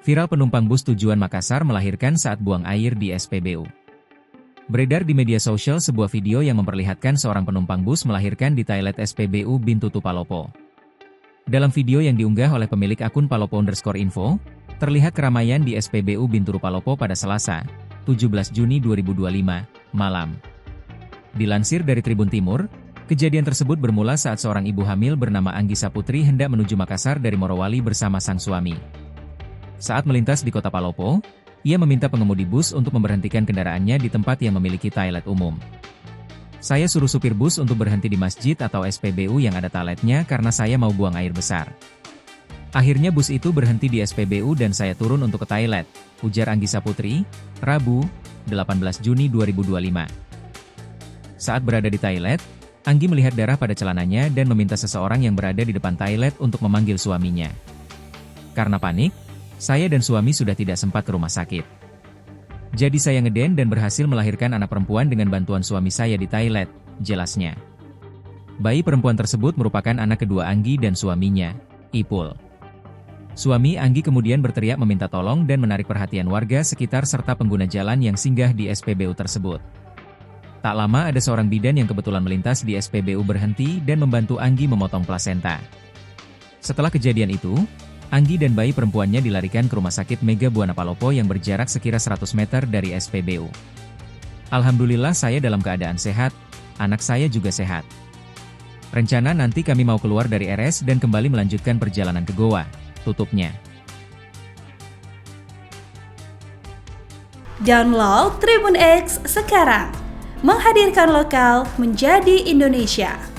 Viral penumpang bus tujuan Makassar melahirkan saat buang air di SPBU. Beredar di media sosial sebuah video yang memperlihatkan seorang penumpang bus melahirkan di toilet SPBU Bintutu Palopo. Dalam video yang diunggah oleh pemilik akun Palopo_info, terlihat keramaian di SPBU Bintutu Palopo pada Selasa, 17 Juni 2025, malam. Dilansir dari Tribun Timur, kejadian tersebut bermula saat seorang ibu hamil bernama Anggisa Putri hendak menuju Makassar dari Morowali bersama sang suami. Saat melintas di kota Palopo, ia meminta pengemudi bus untuk memberhentikan kendaraannya di tempat yang memiliki toilet umum. Saya suruh supir bus untuk berhenti di masjid atau SPBU yang ada toiletnya karena saya mau buang air besar. Akhirnya bus itu berhenti di SPBU dan saya turun untuk ke toilet, ujar Anggisa Putri, Rabu, 18 Juni 2025. Saat berada di toilet, Anggi melihat darah pada celananya dan meminta seseorang yang berada di depan toilet untuk memanggil suaminya. Karena panik, saya dan suami sudah tidak sempat ke rumah sakit. Jadi saya ngeden dan berhasil melahirkan anak perempuan dengan bantuan suami saya di toilet, jelasnya. Bayi perempuan tersebut merupakan anak kedua Anggi dan suaminya, Ipul. Suami Anggi kemudian berteriak meminta tolong dan menarik perhatian warga sekitar serta pengguna jalan yang singgah di SPBU tersebut. Tak lama ada seorang bidan yang kebetulan melintas di SPBU berhenti dan membantu Anggi memotong plasenta. Setelah kejadian itu, Anggi dan bayi perempuannya dilarikan ke Rumah Sakit Mega Buana Palopo yang berjarak sekira 100 meter dari SPBU. Alhamdulillah saya dalam keadaan sehat, anak saya juga sehat. Rencana nanti kami mau keluar dari RS dan kembali melanjutkan perjalanan ke Goa, tutupnya. Download Tribun X sekarang, menghadirkan lokal menjadi Indonesia.